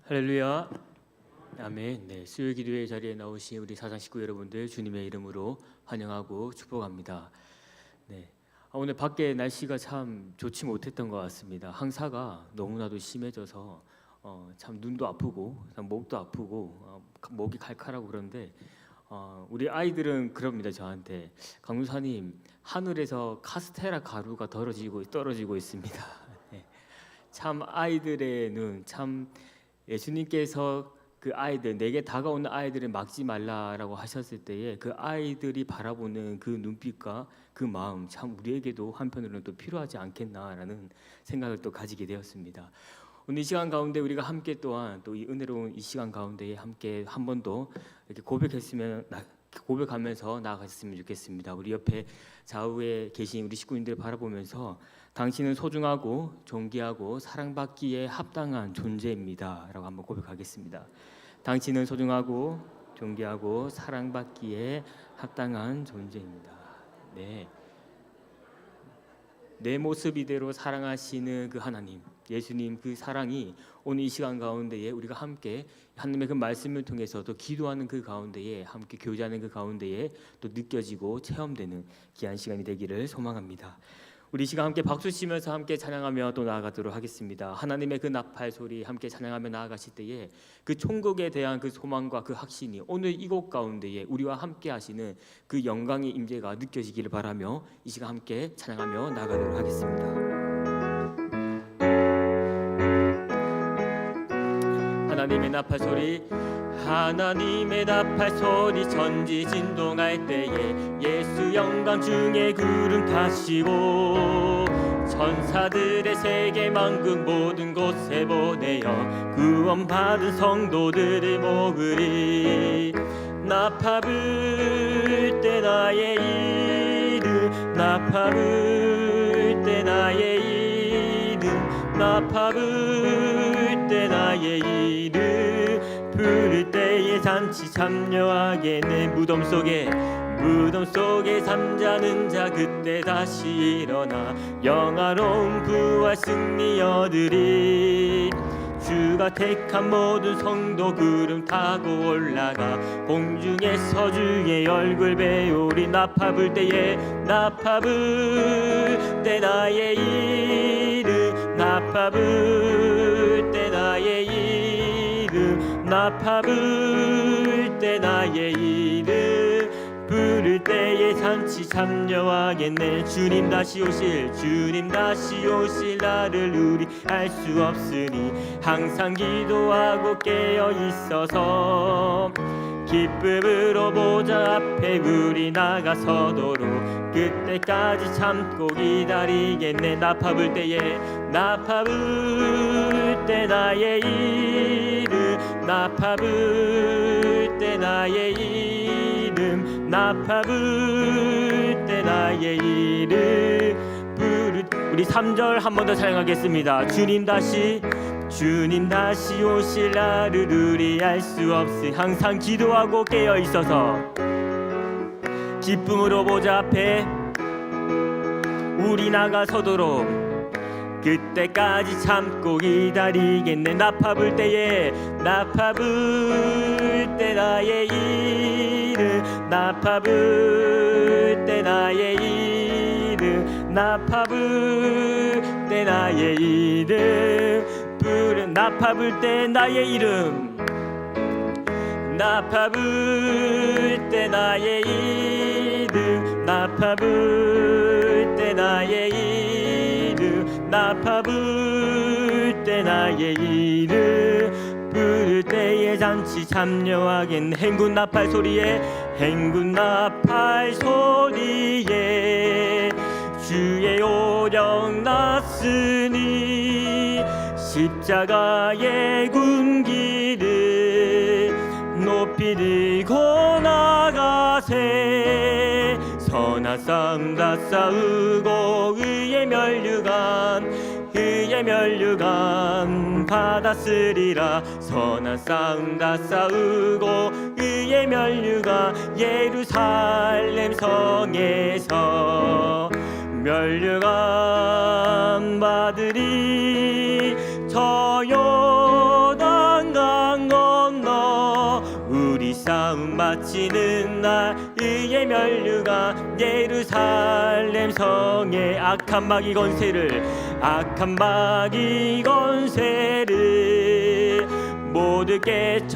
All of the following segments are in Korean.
할렐루야. 아멘. 네, 수요일 기도회 자리에 나오신 우리 사상 식구 여러분들 주님의 이름으로 환영하고 축복합니다. 네, 오늘 밖에 날씨가 참 좋지 못했던 것 같습니다. 황사가 너무나도 심해져서 참 눈도 아프고 목도 아프고 목이 칼칼하고 그런데 우리 아이들은 그럽니다. 저한테 강무사님 하늘에서 카스테라 가루가 떨어지고 있습니다. 네, 참 아이들의 눈 참 예수님께서 그 아이들 내게 다가오는 아이들을 막지 말라라고 하셨을 때에 그 아이들이 바라보는 그 눈빛과 그 마음 참 우리에게도 한편으로는 또 필요하지 않겠나라는 생각을 또 가지게 되었습니다. 오늘 이 시간 가운데 우리가 함께 또한 또 이 은혜로운 이 시간 가운데에 함께 한 번 더 이렇게 고백하면서 나아갔으면 좋겠습니다. 우리 옆에 좌우에 계신 우리 식구님들 바라보면서 당신은 소중하고 존귀하고 사랑받기에 합당한 존재입니다 라고 한번 고백하겠습니다. 당신은 소중하고 존귀하고 사랑받기에 합당한 존재입니다. 네, 내 모습 이대로 사랑하시는 그 하나님, 예수님 그 사랑이 오늘 이 시간 가운데에 우리가 함께 하나님의 그 말씀을 통해서 또 기도하는 그 가운데에 함께 교제하는 그 가운데에 또 느껴지고 체험되는 귀한 시간이 되기를 소망합니다. 우리 시간 함께 박수 치면서 함께 찬양하며 또 나아가도록 하겠습니다. 하나님의 그 나팔 소리 함께 찬양하며 나아가실 때에 그 천국에 대한 그 소망과 그 확신이 오늘 이곳 가운데에 우리와 함께 하시는 그 영광의 임재가 느껴지기를 바라며 이 시간 함께 찬양하며 나아가도록 하겠습니다. 하나님의 나팔 소리, 하나님의 나팔 소리 전지진동할 때에 예수 영광 중에 구름 타시고 천사들의 세계 만국 모든 곳에 보내어 구원받은 성도들을 모으리. 나팔 불 때 나의 이름, 나팔 불 때 나의 이름, 나팔 불 때 나의 이름, 부를 때에 잔치 참여하게 내 무덤 속에 잠자는 자 그때 다시 일어나 영화로운 부활 승리 얻으리. 주가 택한 모든 성도 구름 타고 올라가 공중에서 주의 얼굴 배우리. 나팔 불 때에 나팔 불 때 나의 이름, 나팔 불 때 나의 이름, 나팔 불 때 나의 이름, 부를 때에 잔치 참여하겠네. 주님 다시 오실 나를 우리 알 수 없으니 항상 기도하고 깨어 있어서 기쁨으로 보좌 앞에 우리 나가서도록 그때까지 참고 기다리겠네. 나팔 불 때에 나팔 불 때 나의 이름, 나팔 불 때 나의 이름, 나팔 불 때 나의 이름. 우리 3절 한 번 더 찬양하겠습니다. 주님 다시 오실 날을 우리 알 수 없으니 항상 기도하고 깨어 있어서 기쁨으로 보좌 앞에 우리 나가서도록 그때까지 참고 기다리겠네. 나팔 불 때에 나팔 불 때 나의 이름, 나팔 불 때 나의 이름, 나팔 불 때 나의 이름, 부른 나팔 불 때 나의 이름, 나팔 불 때 나의 이름, 나팔 불 때 나의 이름, 나팔 불 때 나의 이름, 부를 때에 잔치 참여하겠네. 행군 나팔 소리에 행군 나팔 소리에 주의 오령 났으니 십자가의 군기를 높이 들고 나가세. 선한 싸움 다 싸우고 의의 면류관 받았으리라. 선한 싸움 다 싸우고 의의 면류관 예루살렘 성에서 면류관 받으리. 저 요단강 마치는 날 의의 면류관 예루살렘 성에 악한 마귀 건세를 모두 깨쳐버리고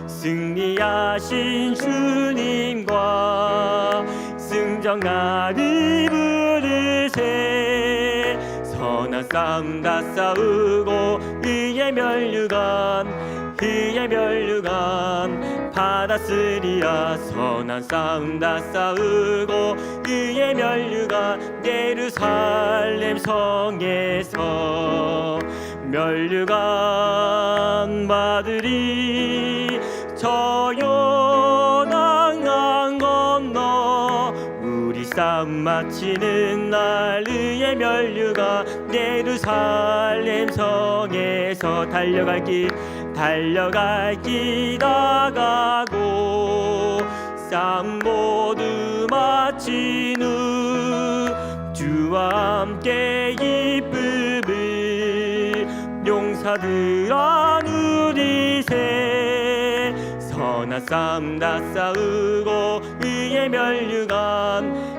승리하신 주님과 승정나를 부르세. 선한 싸움 다 싸우고 의의 면류관 받았으리라. 선한 싸움 다 싸우고 의의 면류관 예루살렘 성에서 면류관 받으리. 저 요단강 건너 우리 싸움 마치는 날 의의 면류관 예루살렘 성에서 달려갈 길 나가고 싸움 모두 마친 후 주와 함께 기쁨을 용사들아 누리세. 선한 싸움 다 싸우고 의의 면류관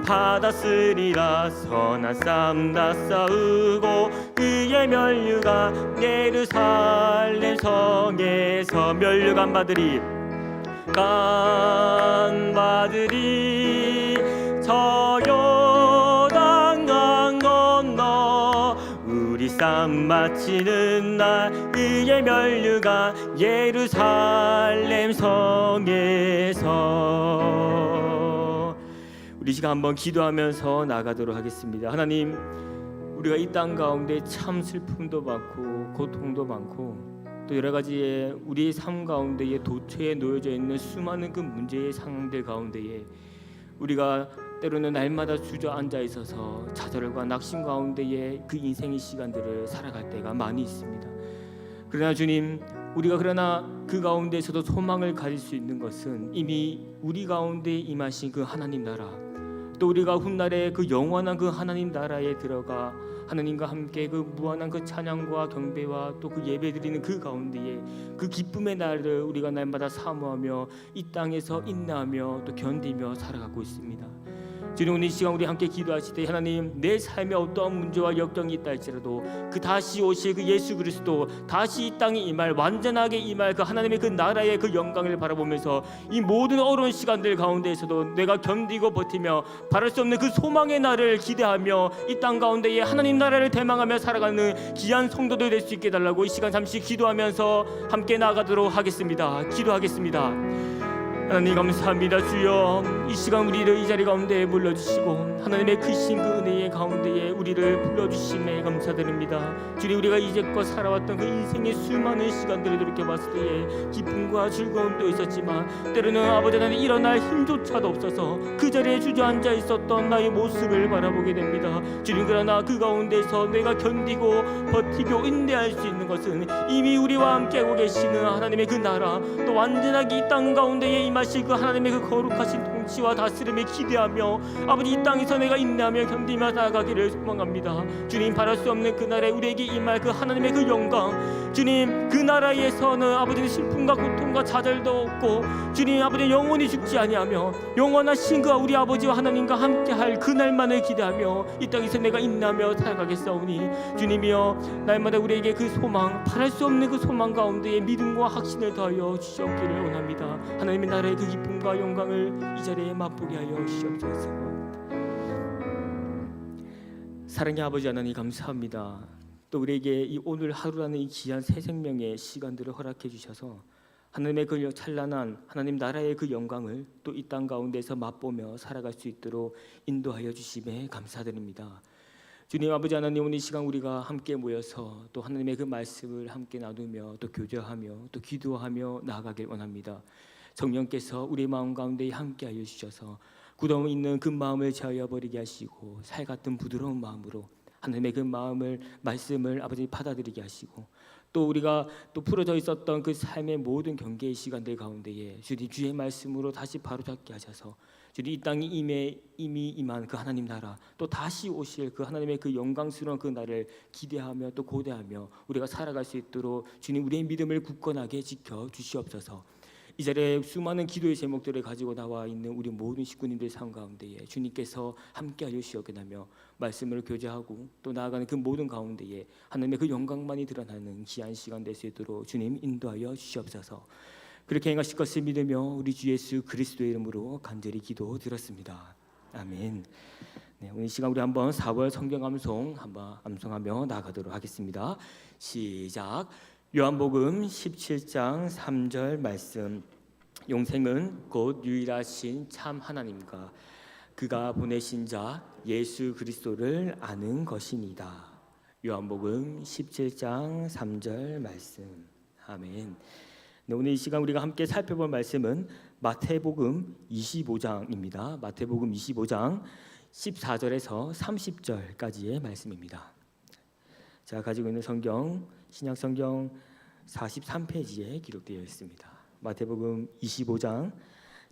받았으리라. 선한 싸움 다 싸우고 의의 면류관 예루살렘 성에서 면류관 받으리. 저 요단강 건너 우리 싸움 마치는 날 의의 면류관 예루살렘 성에서. 우리 시간 한번 기도하면서 나가도록 하겠습니다. 하나님, 우리가 이 땅 가운데 참 슬픔도 많고 고통도 많고 또 여러 가지의 우리의 삶 가운데에 도처에 놓여져 있는 수많은 그 문제의 상황들 가운데에 우리가 때로는 날마다 주저앉아 있어서 좌절과 낙심 가운데에 그 인생의 시간들을 살아갈 때가 많이 있습니다. 그러나 주님, 우리가 그러나 그 가운데에서도 소망을 가질 수 있는 것은 이미 우리 가운데 임하신 그 하나님 나라, 또 우리가 훗날에 그 영원한 그 하나님 나라에 들어가 하나님과 함께 그 무한한 그 찬양과 경배와 또 그 예배드리는 그 가운데에 그 기쁨의 날을 우리가 날마다 사모하며 이 땅에서 인내하며 또 견디며 살아가고 있습니다. 주님, 오늘 이 시간 우리 함께 기도하실 때 하나님, 내 삶에 어떠한 문제와 역경이 있다 할지라도 그 다시 오실 그 예수 그리스도 다시 이 땅에 임할, 완전하게 임할 그 하나님의 그 나라의 그 영광을 바라보면서 이 모든 어려운 시간들 가운데에서도 내가 견디고 버티며 바랄 수 없는 그 소망의 날을 기대하며 이 땅 가운데에 하나님 나라를 대망하며 살아가는 귀한 성도들 될 수 있게 해달라고 이 시간 잠시 기도하면서 함께 나아가도록 하겠습니다. 기도하겠습니다. 하나님 감사합니다. 주여, 이 시간 우리를 이 자리 가운데 불러주시고 하나님의 크신 그 은혜의 가운데에 우리를 불러주심에 감사드립니다. 주님, 우리가 이제껏 살아왔던 그 인생의 수많은 시간들을 돌이켜봤을 때에 기쁨과 즐거움도 있었지만 때로는 아버지 하나님 일어날 힘조차도 없어서 그 자리에 주저앉아 있었던 나의 모습을 바라보게 됩니다. 주님, 그러나 그 가운데서 내가 견디고 버티고 인내할 수 있는 것은 이미 우리와 함께하고 계시는 하나님의 그 나라, 또 완전하게 이 땅 가운데에 임하실 그 하나님의 그 거룩하신 통치와 다스림에 기대하며 아버지 이 땅에서 내가 인내하며 견디며 나아가기를 소망합니다. 주님, 바랄 수 없는 그날에 우리에게 임할 그 하나님의 그 영광, 주님, 그 나라에서는 아버지는 슬픔과 고통과 좌절도 없고 주님, 아버지 영원히 죽지 아니하며 영원하신 그 우리 아버지와 하나님과 함께할 그날만을 기대하며 이 땅에서 내가 인내하며 살아가겠사오니 주님이여, 날마다 우리에게 그 소망, 바랄 수 없는 그 소망 가운데에 믿음과 확신을 더하여 주시옵기를 원합니다. 하나님의 나라의 그 기쁨과 영광을 이 자리에 맛보게 하여 주시옵소서. 사랑의 아버지 하나님 감사합니다. 또 우리에게 이 오늘 하루라는 이 귀한 새 생명의 시간들을 허락해 주셔서 하나님의 그 찬란한 하나님 나라의 그 영광을 또 이 땅 가운데서 맛보며 살아갈 수 있도록 인도하여 주심에 감사드립니다. 주님 아버지 하나님, 오늘 이 시간 우리가 함께 모여서 또 하나님의 그 말씀을 함께 나누며 또 교제하며 또 기도하며 나아가길 원합니다. 성령께서 우리 마음 가운데 함께하여 주셔서 굳어 있는 그 마음을 제하여 버리게 하시고 살 같은 부드러운 마음으로 하나님의 그 마음을 말씀을 아버지 받아들이게 하시고 또 우리가 또 풀어져 있었던 그 삶의 모든 경계의 시간들 가운데에 주님 주의 말씀으로 다시 바로잡게 하셔서 주님 이 땅이 이미 임한 그 하나님 나라 또 다시 오실 그 하나님의 그 영광스러운 그 날을 기대하며 또 고대하며 우리가 살아갈 수 있도록 주님 우리의 믿음을 굳건하게 지켜 주시옵소서. 이 자리에 수많은 기도의 제목들을 가지고 나와 있는 우리 모든 식구님들 삶 가운데에 주님께서 함께하여 주시옵나며 말씀을 교제하고 또 나아가는 그 모든 가운데에 하나님의 그 영광만이 드러나는 귀한 시간 될 수 있도록 주님 인도하여 주시옵소서. 그렇게 행하실 것을 믿으며 우리 주 예수 그리스도의 이름으로 간절히 기도드렸습니다. 아멘. 네, 오늘 시간 우리 한번 4월 성경 암송 한번 암송하며 나가도록 하겠습니다. 시작. 요한복음 17장 3절 말씀. 영생은 곧 유일하신 참 하나님과 그가 보내신 자 예수 그리스도를 아는 것이니이다. 요한복음 17장 3절 말씀. 아멘. 네, 오늘 이 시간 우리가 함께 살펴볼 말씀은 마태복음 25장입니다. 마태복음 25장 14절에서 30절까지의 말씀입니다. 제가 가지고 있는 성경 신약 성경 43페이지에 기록되어 있습니다. 마태복음 25장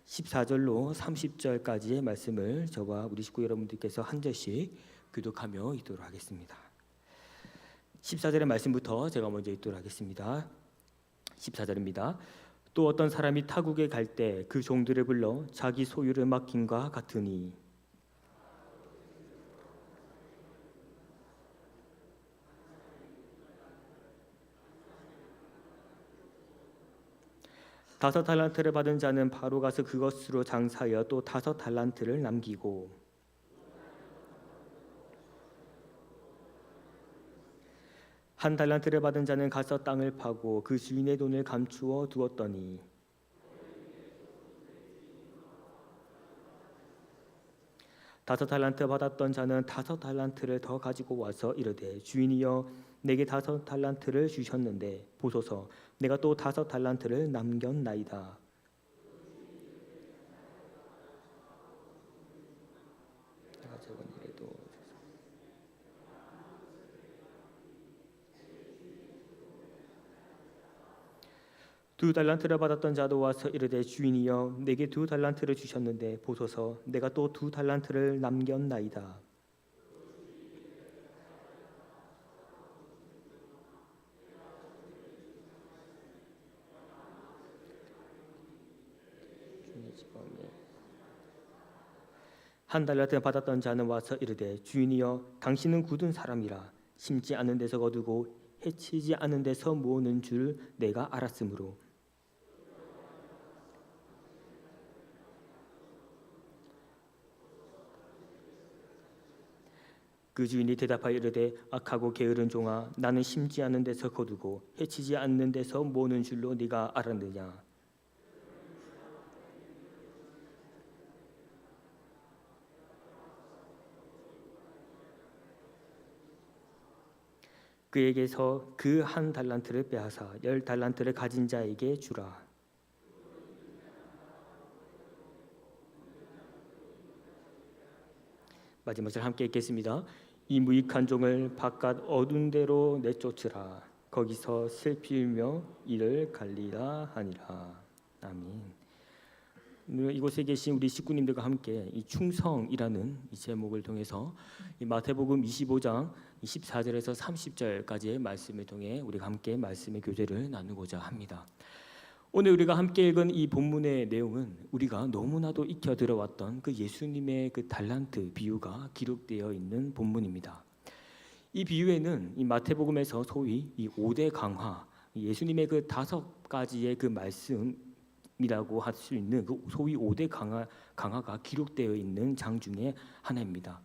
14절로 30절까지의 말씀을 저와 우리 식구 여러분들께서 한 절씩 교독하며 읽도록 하겠습니다. 14절의 말씀부터 제가 먼저 읽도록 하겠습니다. 14절입니다. 또 어떤 사람이 타국에 갈 때 그 종들을 불러 자기 소유를 맡김과 같으니 다섯 달란트를 받은 자는 바로 가서 그것으로 장사하여 또 다섯 달란트를 남기고 한 달란트를 받은 자는 가서 땅을 파고 그 주인의 돈을 감추어 두었더니 다섯 달란트 받았던 자는 다섯 달란트를 더 가지고 와서 이르되 주인이여 내게 다섯 달란트를 주셨는데 보소서 내가 또 다섯 달란트를 남겼나이다. 내가 적은 일에도 두 달란트를 받았던 자도 와서 이르되 주인이여 내게 두 달란트를 주셨는데 보소서 내가 또 두 달란트를 남겼나이다. 한 달란트 받았던 자는 와서 이르되 주인이여 당신은 굳은 사람이라 심지 않은 데서 거두고 해치지 않은 데서 모으는 줄 내가 알았으므로 그 주인이 대답하여 이르되 악하고 게으른 종아 나는 심지 않은 데서 거두고 해치지 않는 데서 모으는 줄로 네가 알았느냐. 그에게서 그 한 달란트를 빼앗아 열 달란트를 가진 자에게 주라. 마지막 절 함께 읽겠습니다. 이 무익한 종을 바깥 어두운 데로 내쫓으라. 거기서 슬피 울며 이를 갈리라 하니라. 아멘. 이곳에 계신 우리 식구님들과 함께 이 충성이라는 이 제목을 통해서 이 마태복음 25장 14절에서 30절까지의 말씀을 통해 우리가 함께 말씀의 교제를 나누고자 합니다. 오늘 우리가 함께 읽은 이 본문의 내용은 우리가 너무나도 익혀 들어왔던 그 예수님의 그 달란트 비유가 기록되어 있는 본문입니다. 이 비유에는 이 마태복음에서 소위 이 5대 강화, 예수님의 그 5가지의 그 말씀이라고 할 수 있는 그 소위 5대 강화가 기록되어 있는 장 중에 하나입니다.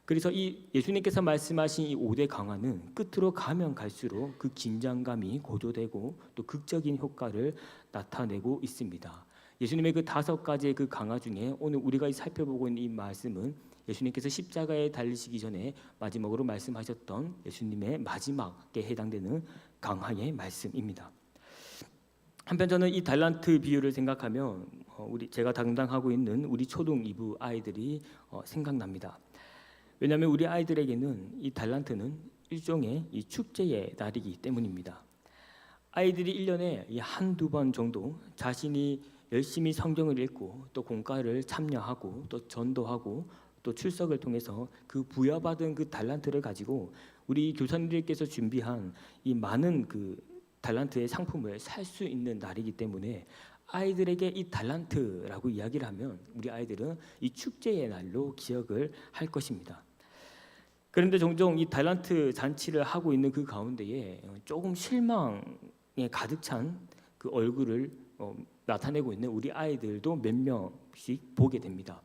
그래서 이 예수님께서 말씀하신 이 5대 강화는 끝으로 가면 갈수록 그 긴장감이 고조되고 또 극적인 효과를 나타내고 있습니다. 예수님의 그 5가지의 그 강화 중에 오늘 우리가 살펴보고 있는 이 말씀은 예수님께서 십자가에 달리시기 전에 마지막으로 말씀하셨던 예수님의 마지막에 해당되는 강화의 말씀입니다. 한편 저는 이 달란트 비유를 생각하면 제가 담당하고 있는 우리 초등 2부 아이들이 생각납니다. 왜냐하면 우리 아이들에게는 이 달란트는 일종의 이 축제의 날이기 때문입니다. 아이들이 1년에 한두 번 정도 자신이 열심히 성경을 읽고 또 공과를 참여하고 또 전도하고 또 출석을 통해서 그 부여받은 그 달란트를 가지고 우리 교사님들께서 준비한 이 많은 그 달란트의 상품을 살 수 있는 날이기 때문에 아이들에게 이 달란트라고 이야기를 하면 우리 아이들은 이 축제의 날로 기억을 할 것입니다. 그런데 종종 이 달란트 잔치를 하고 있는 그 가운데에 조금 실망에 가득 찬 그 얼굴을 나타내고 있는 우리 아이들도 몇 명씩 보게 됩니다.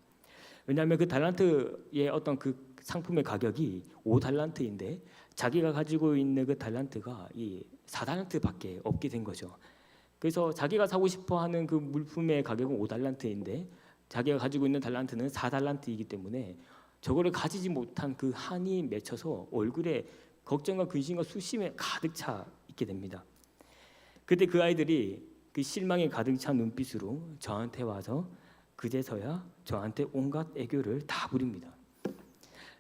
왜냐하면 그 달란트의 어떤 그 상품의 가격이 5달란트인데 자기가 가지고 있는 그 달란트가 이 4달란트밖에 없게 된 거죠. 그래서 자기가 사고 싶어하는 그 물품의 가격은 5달란트인데 자기가 가지고 있는 달란트는 4달란트이기 때문에 저거를 가지지 못한 그 한이 맺혀서 얼굴에 걱정과 근심과 수심에 가득 차 있게 됩니다. 그때 그 아이들이 그 실망에 가득 찬 눈빛으로 저한테 와서 그제서야 저한테 온갖 애교를 다 부립니다.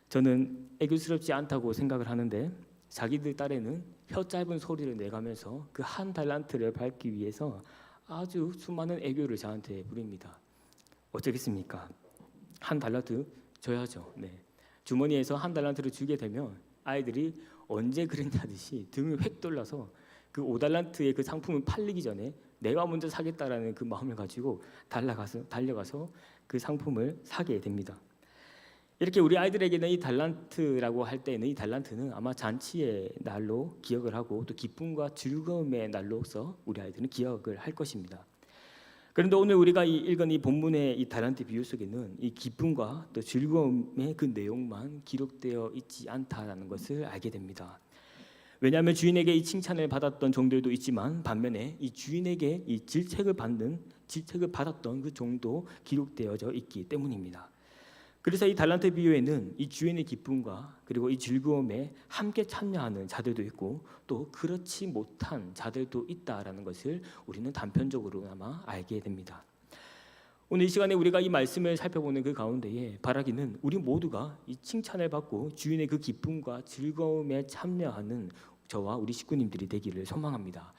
저는 애교스럽지 않다고 생각을 하는데 자기들 딸에는 혀 짧은 소리를 내가면서 그 한 달란트를 밟기 위해서 아주 수많은 애교를 저한테 부립니다. 어쩌겠습니까? 한 달란트 줘야죠. 네. 주머니에서 한 달란트를 주게 되면 아이들이 언제 그랬냐듯이 등을 획 돌려서 그 5달란트의 그 상품을 팔리기 전에 내가 먼저 사겠다라는 그 마음을 가지고 달려가서 그 상품을 사게 됩니다. 이렇게 우리 아이들에게는 이 달란트라고 할 때는 이 달란트는 아마 잔치의 날로 기억을 하고 또 기쁨과 즐거움의 날로서 우리 아이들은 기억을 할 것입니다. 그런데 오늘 우리가 읽은 이 본문의 이 달란트 비유 속에는 이 기쁨과 또 즐거움의 그 내용만 기록되어 있지 않다라는 것을 알게 됩니다. 왜냐하면 주인에게 이 칭찬을 받았던 종들도 있지만 반면에 이 주인에게 이 질책을 받았던 그 종도 기록되어져 있기 때문입니다. 그래서 이 달란트 비유에는 이 주인의 기쁨과 그리고 이 즐거움에 함께 참여하는 자들도 있고 또 그렇지 못한 자들도 있다라는 것을 우리는 단편적으로나마 알게 됩니다. 오늘 이 시간에 우리가 이 말씀을 살펴보는 그 가운데에 바라기는 우리 모두가 이 칭찬을 받고 주인의 그 기쁨과 즐거움에 참여하는 저와 우리 식구님들이 되기를 소망합니다.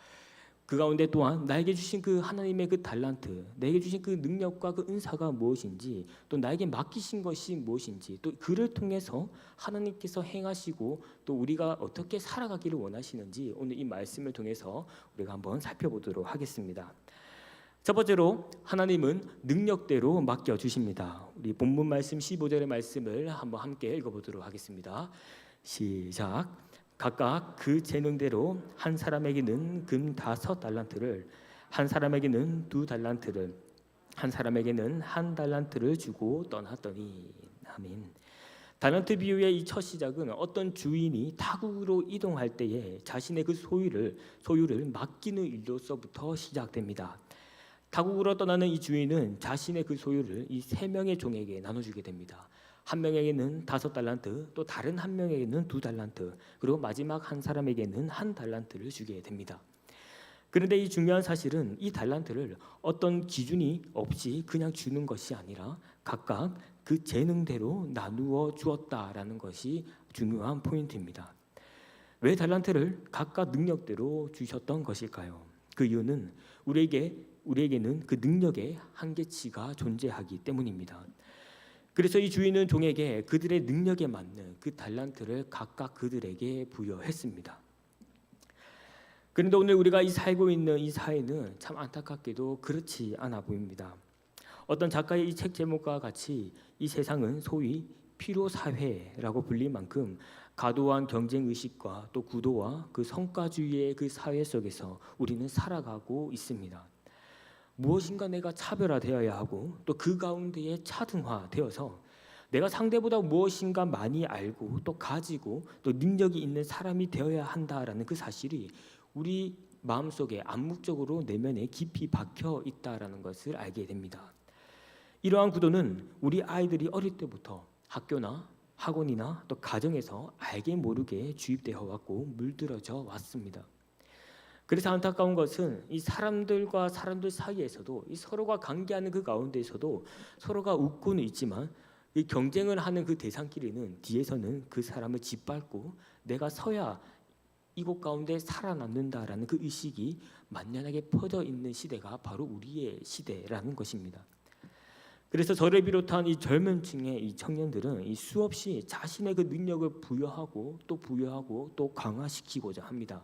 그 가운데 또한 나에게 주신 그 하나님의 그 달란트, 내게 주신 그 능력과 그 은사가 무엇인지, 또 나에게 맡기신 것이 무엇인지, 또 그를 통해서 하나님께서 행하시고 또 우리가 어떻게 살아가기를 원하시는지 오늘 이 말씀을 통해서 우리가 한번 살펴보도록 하겠습니다. 첫 번째로 하나님은 능력대로 맡겨 주십니다. 우리 본문 말씀 15절의 말씀을 한번 함께 읽어보도록 하겠습니다. 시작. 각각 그 재능대로 한 사람에게는 금 5달란트를, 한 사람에게는 2달란트를, 한 사람에게는 1달란트를 주고 떠났더니. 아멘. 달란트 비유의 이 첫 시작은 어떤 주인이 타국으로 이동할 때에 자신의 그 소유를 맡기는 일로서부터 시작됩니다. 타국으로 떠나는 이 주인은 자신의 그 소유를 이 3명의 종에게 나눠주게 됩니다. 한 명에게는 5달란트, 또 다른 한 명에게는 2달란트, 그리고 마지막 한 사람에게는 1달란트를 주게 됩니다. 그런데 이 중요한 사실은 이 달란트를 어떤 기준이 없이 그냥 주는 것이 아니라 각각 그 재능대로 나누어 주었다라는 것이 중요한 포인트입니다. 왜 달란트를 각각 능력대로 주셨던 것일까요? 그 이유는 우리에게는 그 능력의 한계치가 존재하기 때문입니다. 그래서 이 주인은 종에게 그들의 능력에 맞는 그 달란트를 각각 그들에게 부여했습니다. 그런데 오늘 우리가 살고 있는 이 사회는 참 안타깝게도 그렇지 않아 보입니다. 어떤 작가의 이 책 제목과 같이 이 세상은 소위 피로사회라고 불릴 만큼 과도한 경쟁의식과 또 구도와 그 성과주의의 그 사회 속에서 우리는 살아가고 있습니다. 무엇인가 내가 차별화되어야 하고 또 그 가운데에 차등화되어서 내가 상대보다 무엇인가 많이 알고 또 가지고 또 능력이 있는 사람이 되어야 한다라는 그 사실이 우리 마음속에 암묵적으로 내면에 깊이 박혀 있다라는 것을 알게 됩니다. 이러한 구도는 우리 아이들이 어릴 때부터 학교나 학원이나 또 가정에서 알게 모르게 주입되어 왔고 물들어져 왔습니다. 그래서 안타까운 것은 이 사람들과 사람들 사이에서도 이 서로가 관계하는 그 가운데에서도 서로가 웃고는 있지만 이 경쟁을 하는 그 대상끼리는 뒤에서는 그 사람을 짓밟고 내가 서야 이곳 가운데 살아남는다라는 그 의식이 만연하게 퍼져 있는 시대가 바로 우리의 시대라는 것입니다. 그래서 저를 비롯한 이 젊은 층의 이 청년들은 이 수없이 자신의 그 능력을 부여하고 또 강화시키고자 합니다.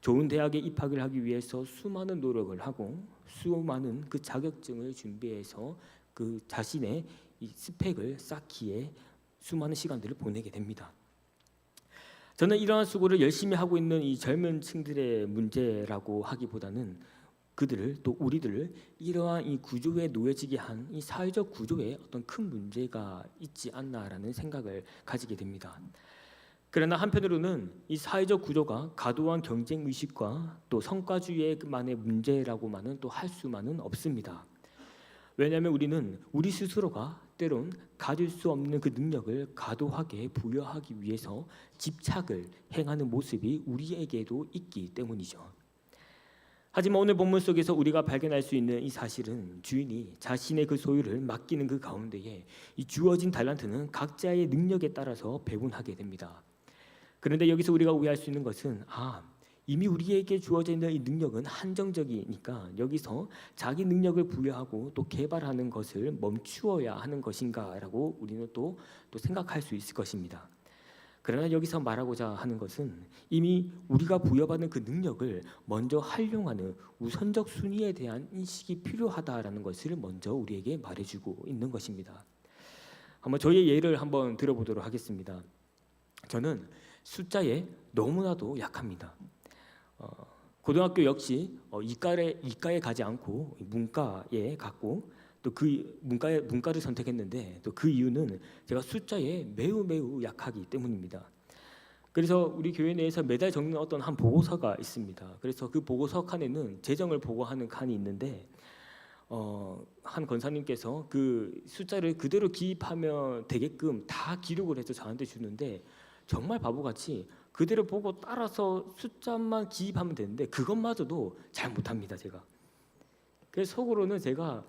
좋은 대학에 입학을 하기 위해서 수많은 노력을 하고 수많은 그 자격증을 준비해서 그 자신의 이 스펙을 쌓기에 수많은 시간들을 보내게 됩니다. 저는 이러한 수고를 열심히 하고 있는 이 젊은 층들의 문제라고 하기보다는 그들을 또 우리들을 이러한 이 구조에 놓여지게 한 이 사회적 구조에 어떤 큰 문제가 있지 않나라는 생각을 가지게 됩니다. 그러나 한편으로는 이 사회적 구조가 과도한 경쟁 의식과 또 성과주의만의 문제라고만은 또 할 수만은 없습니다. 왜냐하면 우리는 우리 스스로가 때론 가질 수 없는 그 능력을 과도하게 부여하기 위해서 집착을 행하는 모습이 우리에게도 있기 때문이죠. 하지만 오늘 본문 속에서 우리가 발견할 수 있는 이 사실은 주인이 자신의 그 소유를 맡기는 그 가운데에 이 주어진 달란트는 각자의 능력에 따라서 배분하게 됩니다. 그런데 여기서 우리가 오해할 수 있는 것은 이미 우리에게 주어져 있는 이 능력은 한정적이니까 여기서 자기 능력을 부여하고 또 개발하는 것을 멈추어야 하는 것인가라고 우리는 또 생각할 수 있을 것입니다. 그러나 여기서 말하고자 하는 것은 이미 우리가 부여받은 그 능력을 먼저 활용하는 우선적 순위에 대한 인식이 필요하다라는 것을 먼저 우리에게 말해주고 있는 것입니다. 한번 저의 예를 한번 들어보도록 하겠습니다. 저는 숫자에 너무나도 약합니다. 고등학교 역시 이과에 가지 않고 문과에 갔고 또 그 문과를 선택했는데 또 그 이유는 제가 숫자에 매우 약하기 때문입니다. 그래서 우리 교회 내에서 매달 적는 어떤 한 보고서가 있습니다. 그래서 그 보고서 칸에는 재정을 보고하는 칸이 있는데 한 권사님께서 그 숫자를 그대로 기입하면 되게끔 다 기록을 해서 저한테 주는데 정말 바보같이 그대로 보고 따라서 숫자만 기입하면 되는데 그것마저도 잘 못합니다 제가. 그래서 속으로는 제가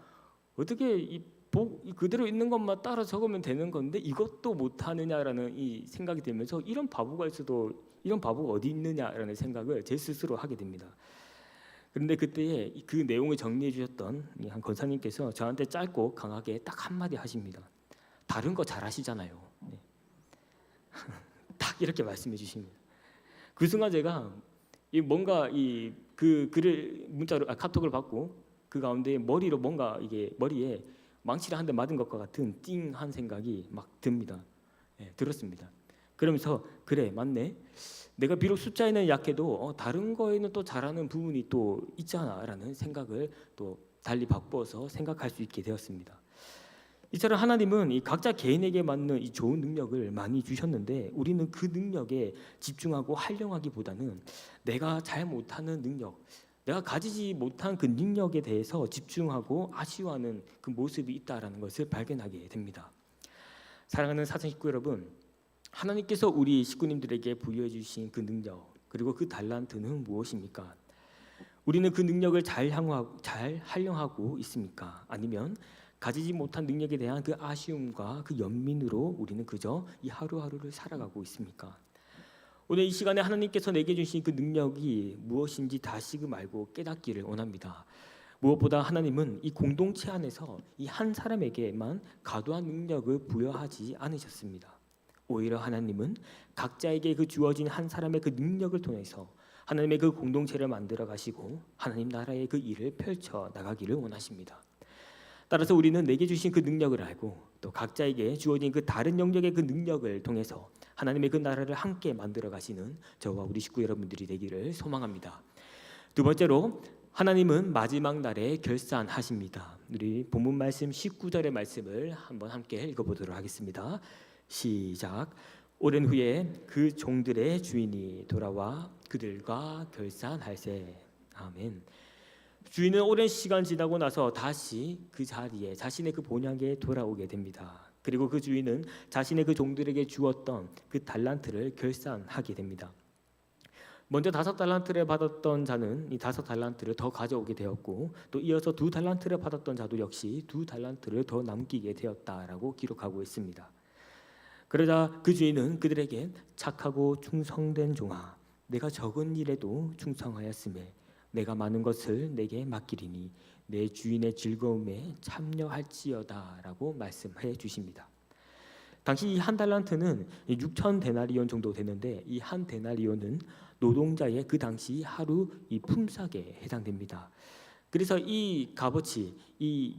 어떻게 그대로 있는 것만 따라 적으면 되는 건데 이것도 못하느냐라는 이 생각이 들면서 이런 바보가 어디 있느냐라는 생각을 제 스스로 하게 됩니다. 그런데 그때에 그 내용을 정리해 주셨던 한 권사님께서 저한테 짧고 강하게 딱 한마디 하십니다. 다른 거 잘하시잖아요. 네. 딱 이렇게 말씀해 주십니다. 그 순간 제가 뭔가 그 글을 카톡을 받고 그 가운데 머리로 뭔가 이게 머리에 망치를 한 대 맞은 것과 같은 띵한 생각이 막 듭니다. 들었습니다. 그러면서 그래 맞네. 내가 비록 숫자에는 약해도 다른 거에는 또 잘하는 부분이 또 있잖아라는 생각을 또 달리 바꿔서 생각할 수 있게 되었습니다. 이처럼 하나님은 이 각자 개인에게 맞는 이 좋은 능력을 많이 주셨는데 우리는 그 능력에 집중하고 활용하기보다는 내가 잘 못하는 능력, 내가 가지지 못한 그 능력에 대해서 집중하고 아쉬워하는 그 모습이 있다라는 것을 발견하게 됩니다. 사랑하는 사전 식구 여러분, 하나님께서 우리 식구님들에게 부여해 주신 그 능력 그리고 그 달란트는 무엇입니까? 우리는 그 능력을 잘 활용하고 있습니까? 아니면 가지지 못한 능력에 대한 그 아쉬움과 그 연민으로 우리는 그저 이 하루하루를 살아가고 있습니까? 오늘 이 시간에 하나님께서 내게 주신 그 능력이 무엇인지 다시금 알고 깨닫기를 원합니다. 무엇보다 하나님은 이 공동체 안에서 이 한 사람에게만 과도한 능력을 부여하지 않으셨습니다. 오히려 하나님은 각자에게 그 주어진 한 사람의 그 능력을 통해서 하나님의 그 공동체를 만들어 가시고 하나님 나라의 그 일을 펼쳐 나가기를 원하십니다. 따라서 우리는 내게 주신 그 능력을 알고 또 각자에게 주어진 그 다른 영역의 그 능력을 통해서 하나님의 그 나라를 함께 만들어 가시는 저와 우리 식구 여러분들이 되기를 소망합니다. 두 번째로 하나님은 마지막 날에 결산하십니다. 우리 본문 말씀 19절의 말씀을 한번 함께 읽어보도록 하겠습니다. 시작. 오랜 후에 그 종들의 주인이 돌아와 그들과 결산할세. 아멘. 주인은 오랜 시간 지나고 나서 다시 그 자리에 자신의 그 본향에 돌아오게 됩니다. 그리고 그 주인은 자신의 그 종들에게 주었던 그 달란트를 결산하게 됩니다. 먼저 5달란트를 받았던 자는 이 5달란트를 더 가져오게 되었고 또 이어서 2달란트를 받았던 자도 역시 2달란트를 더 남기게 되었다라고 기록하고 있습니다. 그러자 그 주인은 그들에게 착하고 충성된 종아, 내가 적은 일에도 충성하였음에 내가 많은 것을 내게 맡기리니 내 주인의 즐거움에 참여할지어다라고 말씀해 주십니다. 당시 이 한 달란트는 6천 데나리온 정도 되는데 이 한 데나리온은 노동자의 그 당시 하루 이 품삯에 해당됩니다. 그래서 이 값어치 이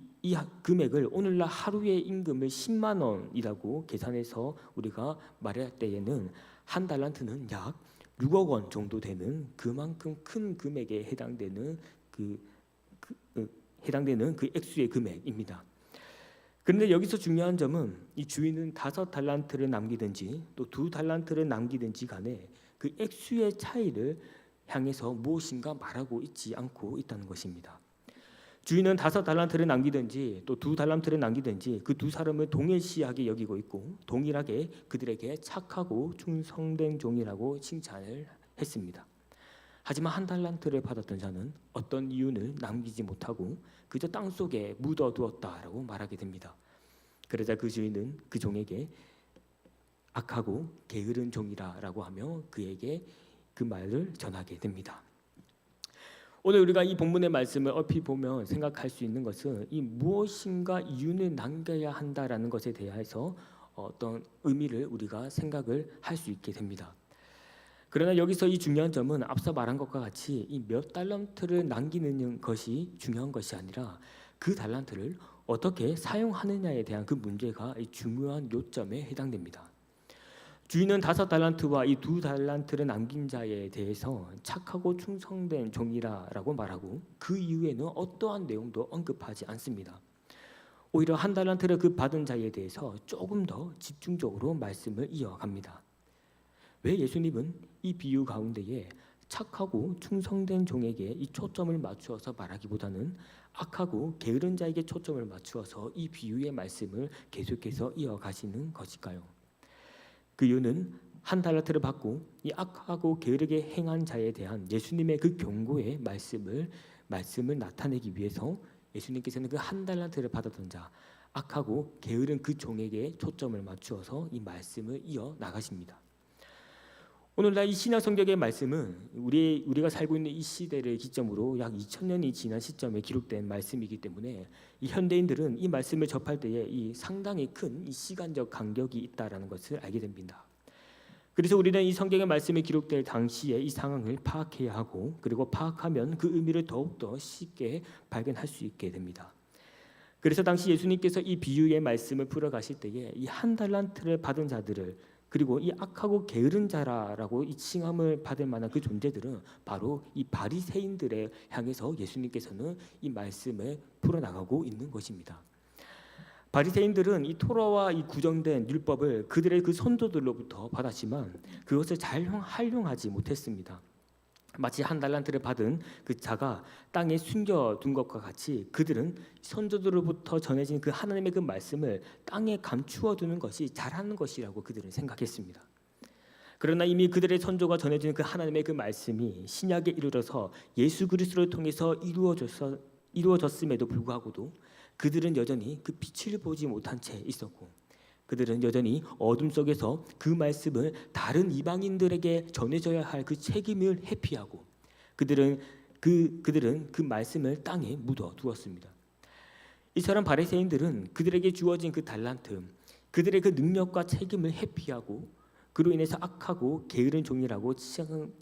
금액을 오늘날 하루의 임금을 10만 원이라고 계산해서 우리가 말할 때에는 한 달란트는 약 6억 원 정도 되는 그만큼 큰 금액에 해당되는 그 액수의 금액입니다. 그런데 여기서 중요한 점은 이 주인은 5달란트를 남기든지 또 2달란트를 남기든지 간에 그 액수의 차이를 향해서 무엇인가 말하고 있지 않고 있다는 것입니다. 주인은 5달란트를 남기든지 또 2달란트를 남기든지 그 두 사람을 동일시하게 여기고 있고 동일하게 그들에게 착하고 충성된 종이라고 칭찬을 했습니다. 하지만 한 달란트를 받았던 자는 어떤 이유를 남기지 못하고 그저 땅속에 묻어두었다라고 말하게 됩니다. 그러자 그 주인은 그 종에게 악하고 게으른 종이라고 하며 그에게 그 말을 전하게 됩니다. 오늘 우리가 이 본문의 말씀을 얼핏 보면 생각할 수 있는 것은 이 무엇인가 이유를 남겨야 한다라는 것에 대해서 어떤 의미를 우리가 생각을 할 수 있게 됩니다. 그러나 여기서 이 중요한 점은 앞서 말한 것과 같이 이 몇 달란트를 남기는 것이 중요한 것이 아니라 그 달란트를 어떻게 사용하느냐에 대한 그 문제가 중요한 요점에 해당됩니다. 주인은 5달란트와 이 2달란트를 남긴 자에 대해서 착하고 충성된 종이라고 말하고 그 이후에는 어떠한 내용도 언급하지 않습니다. 오히려 한 달란트를 그 받은 자에 대해서 조금 더 집중적으로 말씀을 이어갑니다. 왜 예수님은 이 비유 가운데에 착하고 충성된 종에게 이 초점을 맞추어서 말하기보다는 악하고 게으른 자에게 초점을 맞추어서 이 비유의 말씀을 계속해서 이어가시는 것일까요? 그 이유는 한 달란트를 받고 이 악하고 게으르게 행한 자에 대한 예수님의 그 경고의 말씀을 나타내기 위해서 예수님께서는 그 한 달란트를 받았던 자 악하고 게으른 그 종에게 초점을 맞추어서 이 말씀을 이어 나가십니다. 오늘날 이 신약 성경의 말씀은 우리가 살고 있는 이 시대를 기점으로 약 2000년이 지난 시점에 기록된 말씀이기 때문에 이 현대인들은 이 말씀을 접할 때에 이 상당히 큰 이 시간적 간격이 있다라는 것을 알게 됩니다. 그래서 우리는 이 성경의 말씀이 기록될 당시에 이 상황을 파악해야 하고 그리고 파악하면 그 의미를 더욱더 쉽게 발견할 수 있게 됩니다. 그래서 당시 예수님께서 이 비유의 말씀을 풀어가실 때에 이 한 달란트를 받은 자들을 그리고 이 악하고 게으른 자라고 이 칭함을 받을 만한 그 존재들은 바로 이 바리새인들에 향해서 예수님께서는 이 말씀을 풀어나가고 있는 것입니다. 바리새인들은 이 토라와 이 구정된 율법을 그들의 그 선조들로부터 받았지만 그것을 잘 활용하지 못했습니다. 마치 한 달란트를 받은 그 자가 땅에 숨겨둔 것과 같이 그들은 선조들로부터 전해진 그 하나님의 그 말씀을 땅에 감추어 두는 것이 잘하는 것이라고 그들은 생각했습니다. 그러나 이미 그들의 선조가 전해진 그 하나님의 그 말씀이 신약에 이르러서 예수 그리스도를 통해서 이루어졌음에도 불구하고도 그들은 여전히 그 빛을 보지 못한 채 있었고 그들은 여전히 어둠 속에서 그 말씀을 다른 이방인들에게 전해져야 할 그 책임을 회피하고 그들은 그 말씀을 땅에 묻어 두었습니다. 이처럼 바리새인들은 그들에게 주어진 그 달란트, 그들의 그 능력과 책임을 회피하고 그로 인해서 악하고 게으른 종이라고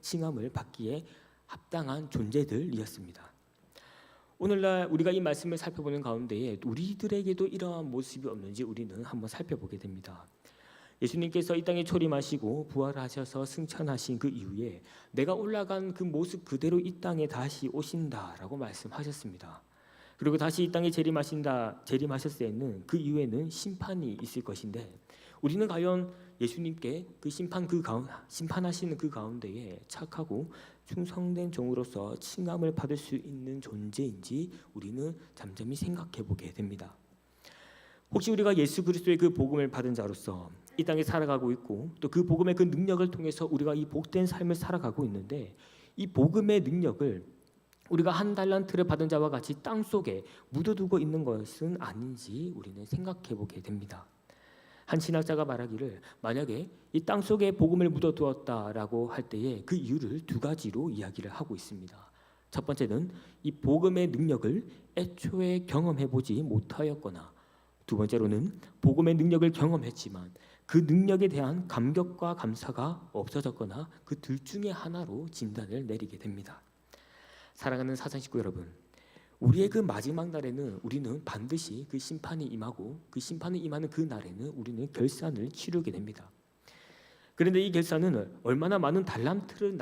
칭함을 받기에 합당한 존재들이었습니다. 오늘날 우리가 이 말씀을 살펴보는 가운데에 우리들에게도 이러한 모습이 없는지 우리는 한번 살펴보게 됩니다. 예수님께서 이 땅에 초림하시고 부활하셔서 승천하신 그 이후에 내가 올라간 그 모습 그대로 이 땅에 다시 오신다라고 말씀하셨습니다. 그리고 다시 이 땅에 재림하셨을 때는 그 이후에는 심판이 있을 것인데 우리는 과연 예수님께 그 심판하시는 그 가운데에 착하고 충성된 종으로서 칭함을 받을 수 있는 존재인지 우리는 잠잠히 생각해 보게 됩니다. 혹시 우리가 예수 그리스도의 그 복음을 받은 자로서 이 땅에 살아가고 있고 또 그 복음의 그 능력을 통해서 우리가 이 복된 삶을 살아가고 있는데 이 복음의 능력을 우리가 한 달란트를 받은 자와 같이 땅 속에 묻어두고 있는 것은 아닌지 우리는 생각해 보게 됩니다. 한 신학자가 말하기를 만약에 이 땅 속에 복음을 묻어두었다라고 할 때에 그 이유를 두 가지로 이야기를 하고 있습니다. 첫 번째는 이 복음의 능력을 애초에 경험해보지 못하였거나, 두 번째로는 복음의 능력을 경험했지만 그 능력에 대한 감격과 감사가 없어졌거나 그 둘 중에 하나로 진단을 내리게 됩니다. 사랑하는 사상 식구 여러분, 우리의 그 마지막 날에는 우리는 반드시 그 심판이 임하고 그 심판이 임하는 그 날에는 우리는 결산을 치르게 됩니다. 그런데 이 결산은 얼마나 많은 달란트를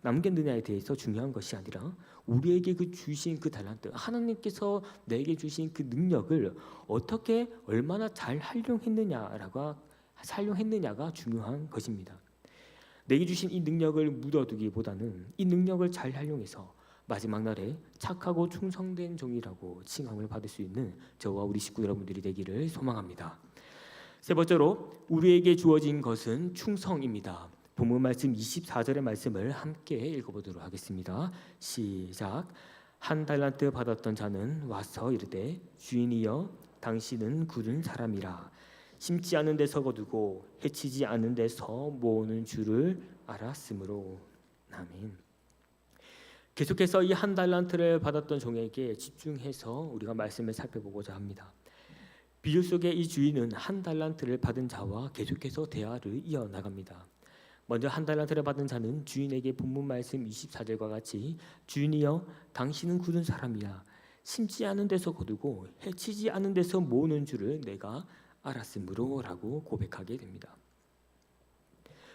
남겼느냐에 대해서 중요한 것이 아니라 우리에게 그 주신 그 달란트, 하나님께서 내게 주신 그 능력을 어떻게 얼마나 잘 활용했느냐가 중요한 것입니다. 내게 주신 이 능력을 묻어두기보다는 이 능력을 잘 활용해서 마지막 날에 착하고 충성된 종이라고 칭함을 받을 수 있는 저와 우리 식구 여러분들이 되기를 소망합니다. 세 번째로 우리에게 주어진 것은 충성입니다. 본문 말씀 24절의 말씀을 함께 읽어보도록 하겠습니다. 시작. 한 달란트 받았던 자는 와서 이르되 주인이여 당신은 굳은 사람이라 심지 않은 데서 거두고 해치지 않은 데서 모으는 줄을 알았으므로. 아멘. 계속해서 이 한 달란트를 받았던 종에게 집중해서 우리가 말씀을 살펴보고자 합니다. 비유 속에 이 주인은 한 달란트를 받은 자와 계속해서 대화를 이어나갑니다. 먼저 한 달란트를 받은 자는 주인에게 본문 말씀 24절과 같이 주인이여 당신은 굳은 사람이야 심지 않은 데서 거두고 해치지 않은 데서 모으는 줄을 내가 알았으므로 라고 고백하게 됩니다.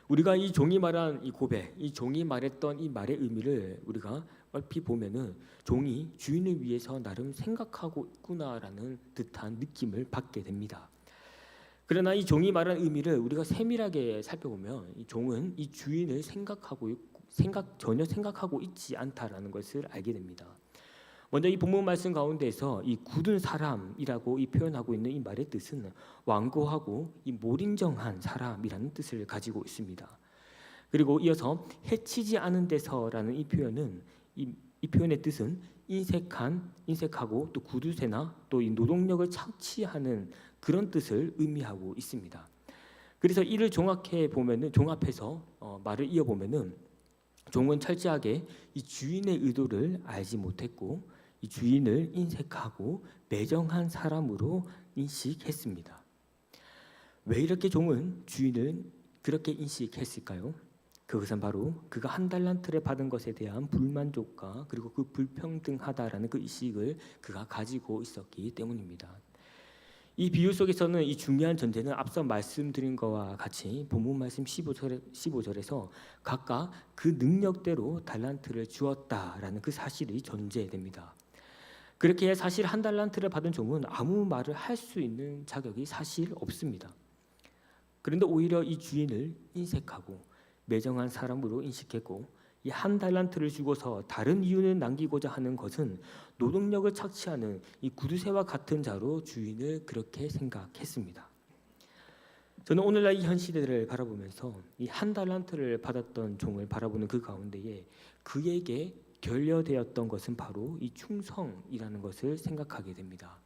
우리가 이 종이 말한 이 고백, 이 종이 말했던 이 말의 의미를 우리가 얼핏 보면은 종이 주인을 위해서 나름 생각하고 있구나라는 듯한 느낌을 받게 됩니다. 그러나 이 종이 말한 의미를 우리가 세밀하게 살펴보면 이 종은 이 주인을 전혀 생각하고 있지 않다라는 것을 알게 됩니다. 먼저 이 본문 말씀 가운데에서 이 굳은 사람이라고 이 표현하고 있는 이 말의 뜻은 완고하고 이 몰인정한 사람이라는 뜻을 가지고 있습니다. 그리고 이어서 해치지 않은 데서라는 이 표현은 이 표현의 뜻은 인색하고 또 구두쇠나 또 이 노동력을 착취하는 그런 뜻을 의미하고 있습니다. 그래서 이를 종합해서 말을 이어보면은 종은 철저하게 이 주인의 의도를 알지 못했고 이 주인을 인색하고 매정한 사람으로 인식했습니다. 왜 이렇게 종은 주인을 그렇게 인식했을까요? 그것은 바로 그가 한 달란트를 받은 것에 대한 불만족과 그리고 그 불평등하다라는 그 의식을 그가 가지고 있었기 때문입니다. 이 비유 속에서는 이 중요한 전제는 앞서 말씀드린 것과 같이 본문 말씀 15절에서 각각 그 능력대로 달란트를 주었다라는 그 사실이 전제됩니다. 그렇게 사실 한 달란트를 받은 종은 아무 말을 할 수 있는 자격이 사실 없습니다. 그런데 오히려 이 주인을 인색하고 매정한 사람으로 인식했고 이 한 달란트를 주고서 다른 이윤을 남기고자 하는 것은 노동력을 착취하는 이 구두쇠와 같은 자로 주인을 그렇게 생각했습니다. 저는 오늘날 이 현 시대를 바라보면서 이 한 달란트를 받았던 종을 바라보는 그 가운데에 그에게 결여되었던 것은 바로 이 충성이라는 것을 생각하게 됩니다.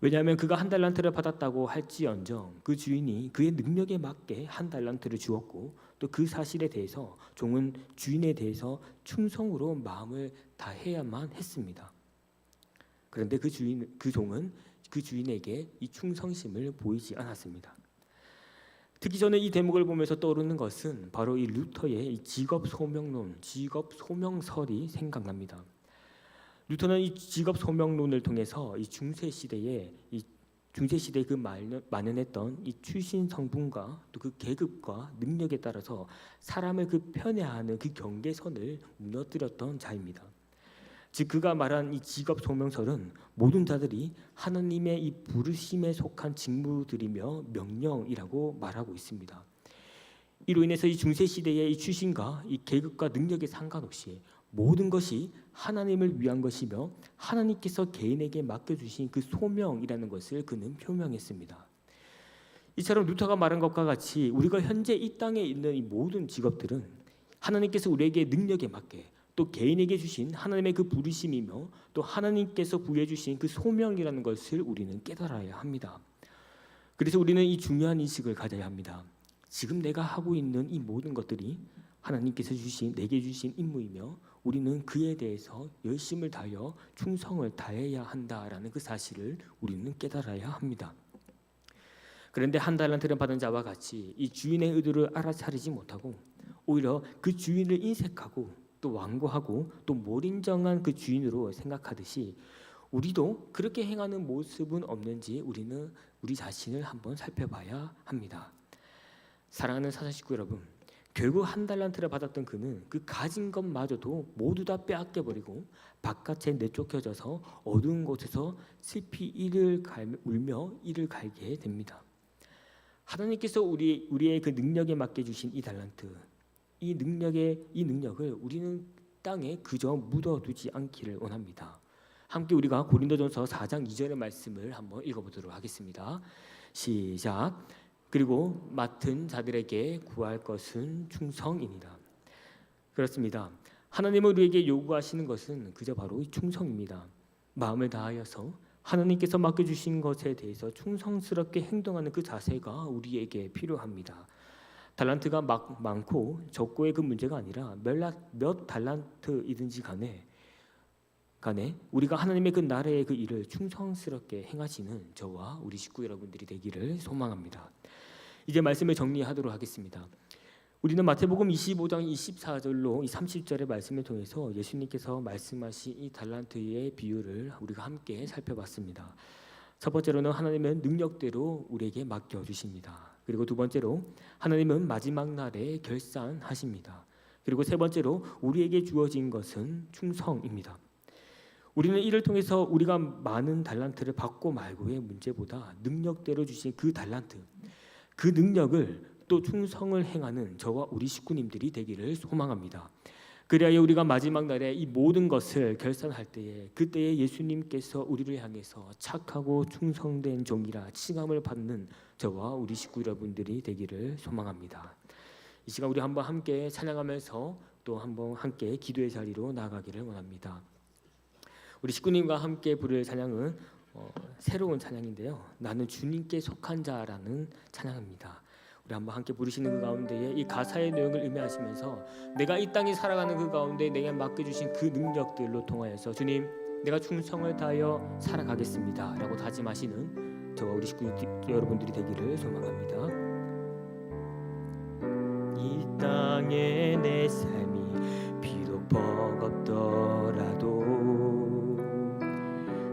왜냐하면 그가 한 달란트를 받았다고 할지언정 그 주인이 그의 능력에 맞게 한 달란트를 주었고 또 그 사실에 대해서 종은 주인에 대해서 충성으로 마음을 다해야만 했습니다. 그런데 그 종은 그 주인에게 이 충성심을 보이지 않았습니다. 특히 저는 이 대목을 보면서 떠오르는 것은 바로 이 루터의 이 직업 소명설이 생각납니다. 루터는 이 직업 소명론을 통해서 이 중세 시대에 그 만연했던 이 출신 성분과 또 그 계급과 능력에 따라서 사람을 그 편애하는 그 경계선을 무너뜨렸던 자입니다. 즉 그가 말한 이 직업 소명설은 모든 자들이 하나님의 이 부르심에 속한 직무들이며 명령이라고 말하고 있습니다. 이로 인해서 이 중세 시대의 이 출신과 이 계급과 능력에 상관없이 모든 것이 하나님을 위한 것이며 하나님께서 개인에게 맡겨주신 그 소명이라는 것을 그는 표명했습니다. 이처럼 루터가 말한 것과 같이 우리가 현재 이 땅에 있는 이 모든 직업들은 하나님께서 우리에게 능력에 맞게 또 개인에게 주신 하나님의 그 부르심이며 또 하나님께서 부여해 주신 그 소명이라는 것을 우리는 깨달아야 합니다. 그래서 우리는 이 중요한 인식을 가져야 합니다. 지금 내가 하고 있는 이 모든 것들이 하나님께서 내게 주신 임무이며 우리는 그에 대해서 열심을 다하여 충성을 다해야 한다라는 그 사실을 우리는 깨달아야 합니다. 그런데 한 달란트를 받은 자와 같이 이 주인의 의도를 알아차리지 못하고 오히려 그 주인을 인색하고 또 완고하고 또 몰인정한 그 주인으로 생각하듯이 우리도 그렇게 행하는 모습은 없는지 우리는 우리 자신을 한번 살펴봐야 합니다. 사랑하는 사상 식구 여러분, 결국 한 달란트를 받았던 그는 그 가진 것마저도 모두 다 빼앗겨버리고 바깥에 내쫓겨져서 어두운 곳에서 슬피 울며 이를 갈게 됩니다. 하나님께서 우리의 그 능력에 맡겨 주신 이 달란트, 이 능력을 우리는 땅에 그저 묻어두지 않기를 원합니다. 함께 우리가 고린도전서 4장 2절의 말씀을 한번 읽어보도록 하겠습니다. 시작. 그리고 맡은 자들에게 구할 것은 충성이니라. 그렇습니다. 하나님은 우리에게 요구하시는 것은 그저 바로 충성입니다. 마음을 다하여서 하나님께서 맡겨주신 것에 대해서 충성스럽게 행동하는 그 자세가 우리에게 필요합니다. 달란트가 많고 적고의 그 문제가 아니라 몇 달란트이든지 간에 우리가 하나님의 그 나라의 그 일을 충성스럽게 행하시는 저와 우리 식구 여러분들이 되기를 소망합니다. 이제 말씀을 정리하도록 하겠습니다. 우리는 마태복음 25장 24절로 이 30절의 말씀을 통해서 예수님께서 말씀하신 이 달란트의 비유를 우리가 함께 살펴봤습니다. 첫 번째로는 하나님은 능력대로 우리에게 맡겨주십니다. 그리고 두 번째로 하나님은 마지막 날에 결산하십니다. 그리고 세 번째로 우리에게 주어진 것은 충성입니다. 우리는 이를 통해서 우리가 많은 달란트를 받고 말고의 문제보다 능력대로 주신 그 달란트, 그 능력을 또 충성을 행하는 저와 우리 식구님들이 되기를 소망합니다. 그래야 우리가 마지막 날에 이 모든 것을 결산할 때에 그때에 예수님께서 우리를 향해서 착하고 충성된 종이라 칭함을 받는 저와 우리 식구 여러분들이 되기를 소망합니다. 이 시간 우리 한번 함께 찬양하면서 또 한번 함께 기도의 자리로 나아가기를 원합니다. 우리 식구님과 함께 부를 찬양은 새로운 찬양인데요. 나는 주님께 속한 자라는 찬양입니다. 우리 한번 함께 부르시는 그 가운데에 이 가사의 내용을 의미하시면서 내가 이 땅에 살아가는 그 가운데 내게 맡겨주신 그 능력들로 통하여서 주님 내가 충성을 다하여 살아가겠습니다 라고 다짐하시는 저와 우리 식구 여러분들이 되기를 소망합니다. 이 땅에 내 삶이 비록 버겁더라도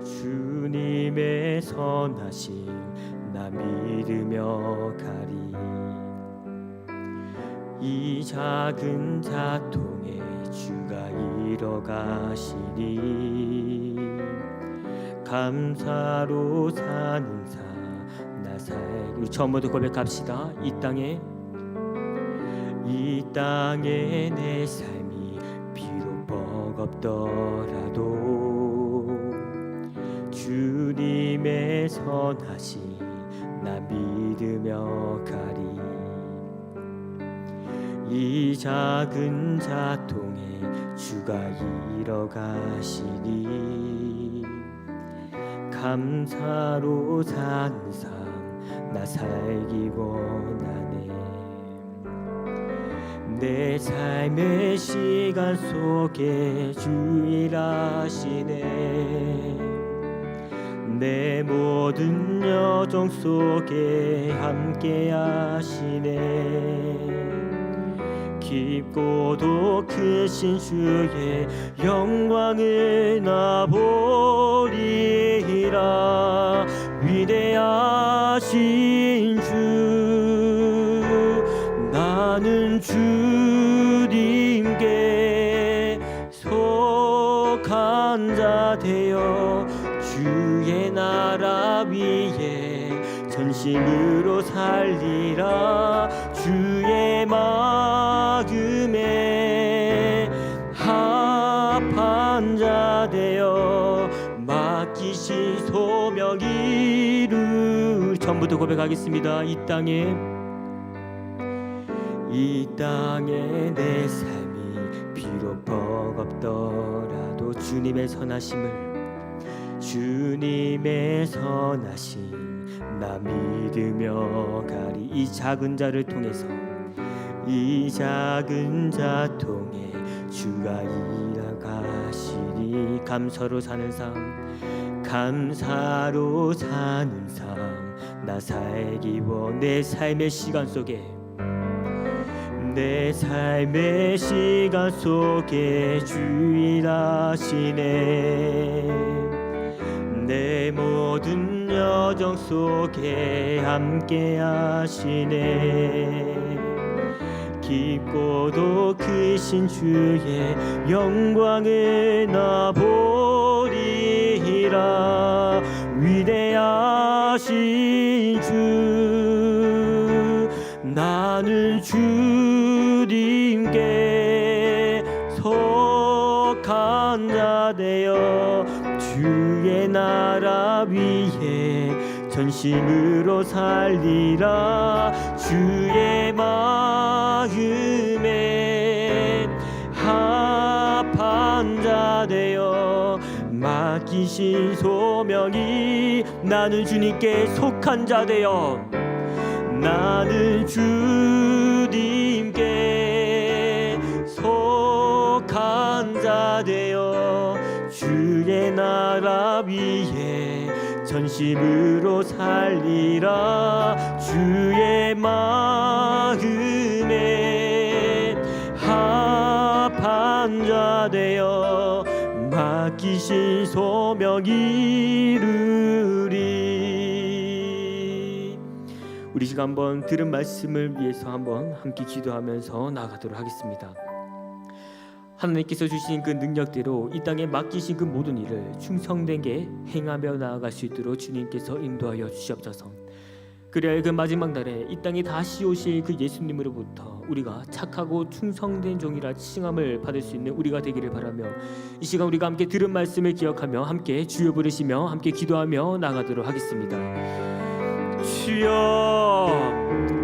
주님의 선하심 나 믿으며 가리. 이 작은 자통에 주가 이뤄가시니 감사로 사는 사 나 살기. 우리 처음부터 고백합시다. 이 땅에 내 삶이 비록 버겁더라도 주님의 선하심 나 믿으며 가리. 이 작은 자통에 주가 이뤄가시니 감사로 사는 삶 나 살기 원하네. 내 삶의 시간 속에 주 일하시네. 내 모든 여정 속에 함께 하시네. 깊고도 크신 주의 영광을 나 보리라. 위대하신 주 나는 주님께 속한 자 되어 주의 나라 위에 전심으로 살리라. 주의 마음에 합한 자 되어 맡기신 소명 이루. 처음부터 고백하겠습니다. 이 땅에 내 삶이 비록 버겁더라도 주님의 선하심 나 믿으며 가리. 이 작은 자를 통해서, 이 작은 자 통해 주가 일하가시리. 감사로 사는 삶, 감사로 사는 삶 나 살기 원. 내 삶의 시간 속에, 내 삶의 시간 속에 주 일하시네. 내 모든 여정 속에 함께 하시네. 깊고도 크신 주의 영광을 나 보리라. 위대하신 주, 나는 주님께 속한 자 되어 주의 나라 위에 전심으로 살리라. 주의 마음에 합한 자 되어 맡기신 소명이, 나는 주님께 속한 자 되어, 나는 주님께 속한 자 되어 주의 나라 위에 전심으로 살리라. 주의 마음에 합한 자 되어 맡기신 소명 이루리. 우리 시간 한번 들은 말씀을 위해서 한번 함께 기도하면서 나아가도록 하겠습니다. 하나님께서 주신 그 능력대로 이 땅에 맡기신 그 모든 일을 충성되게 행하며 나아갈 수 있도록 주님께서 인도하여 주시옵소서. 그래야 그 마지막 날에 이 땅에 다시 오실 그 예수님으로부터 우리가 착하고 충성된 종이라 칭함을 받을 수 있는 우리가 되기를 바라며, 이 시간 우리가 함께 들은 말씀을 기억하며 함께 주여 부르시며 함께 기도하며 나아가도록 하겠습니다. 주여,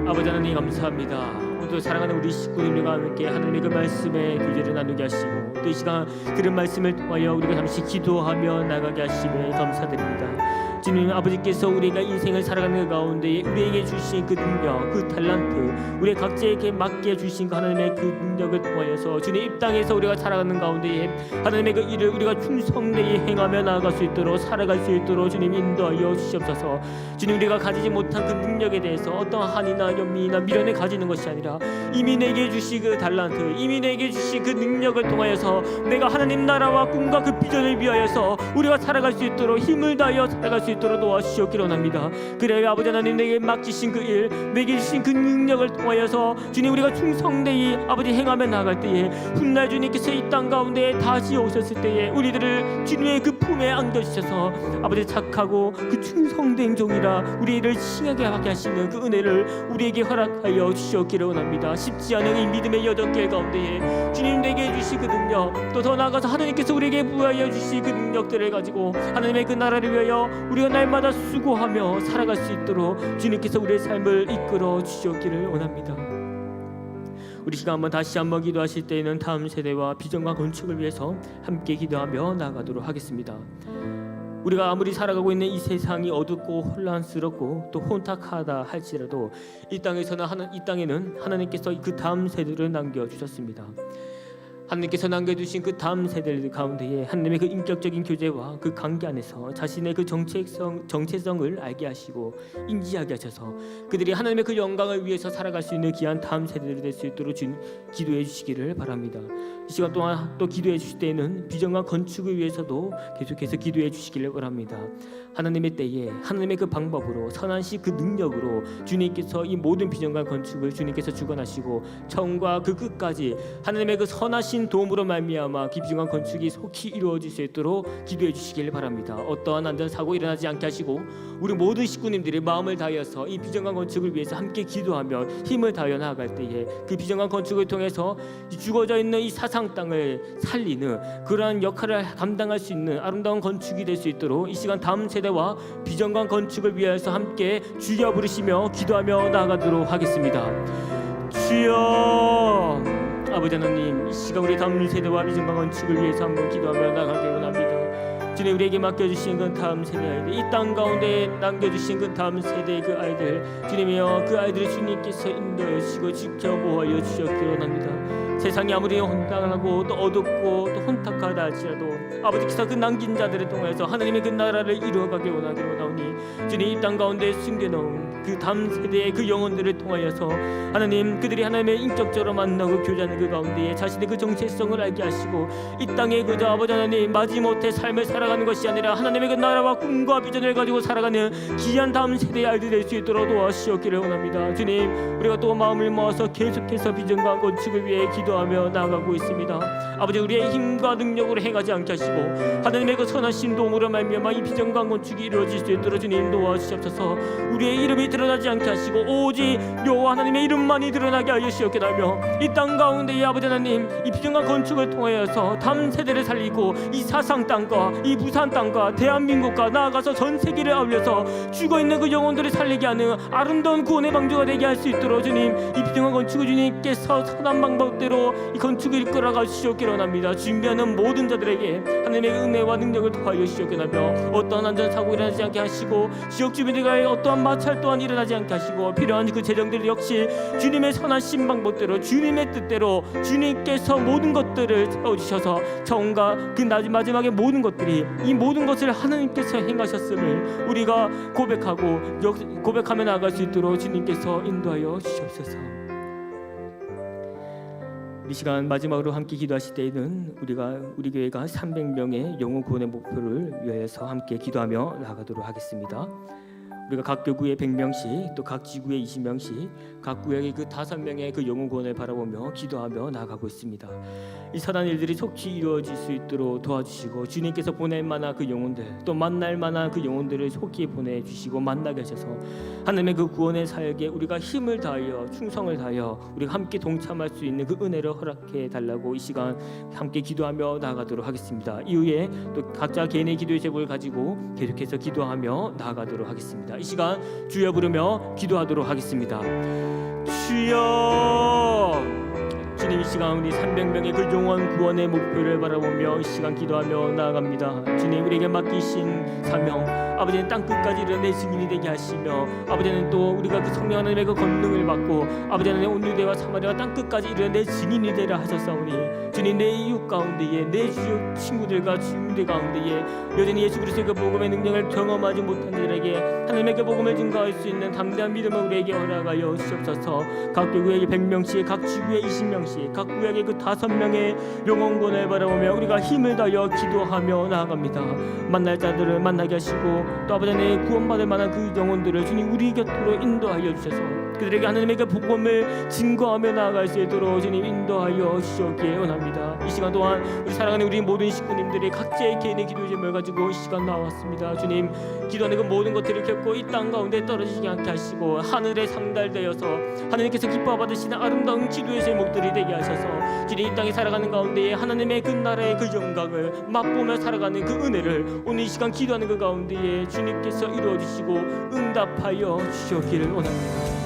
아버지 하나님 감사합니다. 또 사랑하는 우리 식구들과 함께 하나님의 그 말씀의 교제를 나누게 하시고, 또 이 시간 들은 말씀을 통하여 우리가 잠시 기도하며 나가게 하심에 감사드립니다. 주님, 아버지께서 우리가 인생을 살아가는 가운데 우리에게 주신 그 능력, 그 탤런트, 우리 각자에게 맡겨 주신 그 하나님의 그 능력을 통하여서 주님 이 땅에서 우리가 살아가는 가운데에 하나님의 그 일을 우리가 충성되게 행하며 나아갈 수 있도록, 살아갈 수 있도록 주님 인도하여 주시옵소서. 주님, 우리가 가지지 못한 그 능력에 대해서 어떤 한이나 연민이나 미련을 가지는 것이 아니라 이미 내게 주신 그 탤런트, 이미 내게 주신 그 능력을 통하여서 내가 하나님 나라와 꿈과 그 비전을 위하여서 우리가 살아갈 수 있도록 힘을 다하여 살아갈 수 있도록 도와주시옵기를 원합니다. 그래야 아버지 하나님 내게 맡기신 그 일, 내게 주신 그 능력을 통하여서 주님 우리가 충성되이 아버지 행하며 나아갈 때에 훗날 주님께서 이 땅 가운데 다시 오셨을 때에 우리들을 주님의 그 품에 안겨주셔서 아버지 착하고 그 충성된 종이라 우리를 칭하게 하게 하시는 그 은혜를 우리에게 허락하여 주시옵기를 원합니다. 쉽지 않은 이 믿음의 여정길 가운데에 주님 내게 주신 그 능력, 또 더 나아가서 하나님께서 우리에게 부여하여 주신 그 능력들을 가지고 하나님의 그 나라를 위하여 우리가 날마다 수고하며 살아갈 수 있도록 주님께서 우리의 삶을 이끌어 주시옵기를 원합니다. 우리 시간 한번 다시 한번 기도하실 때에는 다음 세대와 비전과 건축을 위해서 함께 기도하며 나아가도록 하겠습니다. 우리가 아무리 살아가고 있는 이 세상이 어둡고 혼란스럽고 또 혼탁하다 할지라도 이 땅에는 하나님께서 그 다음 세대를 남겨주셨습니다. 하나님께서 남겨주신 그 다음 세대들 가운데에 하나님의 그 인격적인 교제와 그 관계 안에서 자신의 그 정체성을 알게 하시고 인지하게 하셔서 그들이 하나님의 그 영광을 위해서 살아갈 수 있는 귀한 다음 세대들이 될 수 있도록 기도해 주시기를 바랍니다. 이 시간 동안 또 기도해 주실 때에는 비전과 건축을 위해서도 계속해서 기도해 주시기를 바랍니다. 하나님의 때에 하나님의 그 방법으로 선하신 그 능력으로 주님께서 이 모든 비전과 건축을 주님께서 주관하시고 처음과 그 끝까지 하나님의 그 선하신 도움으로 말미암아 그 비전과 건축이 속히 이루어질 수 있도록 기도해 주시기를 바랍니다. 어떠한 안전사고 일어나지 않게 하시고 우리 모든 식구님들이 마음을 다하여서 이 비전과 건축을 위해서 함께 기도하며 힘을 다하여 나아갈 때에 그 비전과 건축을 통해서 죽어져 있는 이 사상 땅을 살리는 그러한 역할을 감당할 수 있는 아름다운 건축이 될 수 있도록 이 시간 다음 세대와 비전과 건축을 위해서 함께 주여 부르시며 기도하며 나아가도록 하겠습니다. 주여, 아버지 하나님, 이 시간 우리 다음 세대와 비전과 건축을 위해서 한번 기도하며 나아가길 원합니다. 주님 우리에게 맡겨주신 그 다음 세대 아이들, 이 땅 가운데 남겨주신 그 다음 세대의 그 아이들, 주님이여 그 아이들을 주님께서 인도해 주시고 지켜보아 주셨기를 원합니다. 세상이 아무리 혼란하고 또 어둡고 또 혼탁하다 할지라도 아버지께서 그 남긴 자들을 통해서 하나님의 그 나라를 이루어가길 원하기를 원하오니, 주님 이 땅 가운데 숨겨놓은 그 다음 세대의 그 영혼들을 통하여서 하나님 그들이 하나님의 인격적으로 만나고 교제하는 그 가운데에 자신의 그 정체성을 알게 하시고 이 땅에 그저 아버지 하나님 마지못해 삶을 살아가는 것이 아니라 하나님의 그 나라와 꿈과 비전을 가지고 살아가는 귀한 다음 세대의 아이들이 될 수 있도록 도와주시옵기를 원합니다. 주님 우리가 또 마음을 모아서 계속해서 비전과 건축을 위해 기도하며 나아가고 있습니다. 아버지 우리의 힘과 능력으로 행하지 않게 하시고 하나님의 그 선하신 도움으로 말미암아 이 비전과 건축이 이루어질 수 있도록 주님 도와주시옵소서. 우리의 이름이 드러나지 않게 하시고 오직 여호와 하나님의 이름만이 드러나게 하여 주시옵게 하며 이 땅 가운데에 아버지 하나님 이 비전과 건축을 통하여서 다음 세대를 살리고 이 사상 땅과 이 부산 땅과 대한민국과 나아가서 전 세계를 아울러서 죽어있는 그 영혼들을 살리게 하는 아름다운 구원의 방주가 되게 할 수 있도록 주님 이 비전과 건축을 주님께서 선한 방법대로 이 건축을 이끌어가 주시옵기를 원합니다. 준비하는 모든 자들에게 하나님의 은혜와 능력을 더하여 주시옵게 하며 어떠한 안전사고 일어나지 않게 하시고 지역 주민들과의 어떠한 마찰 또한 일어나지 않게 하시고 필요한 그 재정들 역시 주님의 선하신 방법대로 주님의 뜻대로 주님께서 모든 것들을 채워주셔서 처음과 그 마지막에 모든 것들이 이 모든 것을 하나님께서 행하셨음을 우리가 고백하며 나아갈 수 있도록 주님께서 인도하여 주시옵소서. 이 시간 마지막으로 함께 기도하실 때에는 우리 교회가 300명의 영혼 구원의 목표를 위해서 함께 기도하며 나가도록 하겠습니다. 우리가 각 교구에 100명씩 또 각 지구에 20명씩 각 구역에 그 5명의 그 영혼 구원을 바라보며 기도하며 나가고 있습니다. 이 선한 일들이 속히 이루어질 수 있도록 도와주시고 주님께서 보낼 만한 그 영혼들 또 만날 만한 그 영혼들을 속히 보내주시고 만나게 하셔서 하나님의 그 구원의 사역에 우리가 힘을 다하여 충성을 다하여 우리가 함께 동참할 수 있는 그 은혜를 허락해 달라고 이 시간 함께 기도하며 나아가도록 하겠습니다. 이후에 또 각자 개인의 기도의 제목을 가지고 계속해서 기도하며 나아가도록 하겠습니다. 이 시간 주여 부르며 기도하도록 하겠습니다. 주여, 주님 이 시간 우리 300명의 그 영혼 구원의 목표를 바라보며 이 시간 기도하며 나아갑니다. 주님 우리에게 맡기신 사명 아버지는 땅끝까지 이르는 증인이 되게 하시며 아버지는 또 우리가 그 성령 하나님의 그 권능을 받고 아버지는 온 유대와 사마리아와 땅끝까지 이르는 내 증인이 되라 하셨사오니 주님 내 이웃 가운데에 내 주요 친구들과 주민들 가운데에 여전히 예수 그리스도의 그 복음의 능력을 경험하지 못한 자들에게 하나님의 그 복음을 증거할 수 있는 담대한 믿음을 우리에게 허락하여 주옵소서. 각 교구에 100명씩 각 지구에 20명씩 각 구역에 그 5명의 영혼권을 바라보며 우리가 힘을 다하여 기도하며 나아갑니다. 만날 자들을 만나게 하시고 또 아버지 하나님 구원받을 만한 그 영혼들을 주님 우리 곁으로 인도하여 주셔서 그들에게 하나님의 그 복음을 증거하며 나아갈 수 있도록 주님 인도하여 주시옵기를 원합니다. 이 시간 동안 우리 사랑하는 우리 모든 식구님들이 각자의 개인의 기도 제목을 가지고 이 시간 나왔습니다. 주님 기도하는 그 모든 것들을 겪고 이 땅 가운데 떨어지지 않게 하시고 하늘에 상달되어서 하나님께서 기뻐 받으시는 아름다운 기도의 제목들이 되게 하셔서 주님 이 땅에 살아가는 가운데에 하나님의 그 나라의 그 영광을 맛보며 살아가는 그 은혜를 오늘 이 시간 기도하는 그 가운데에 주님께서 이루어주시고 응답하여 주시기를 원합니다.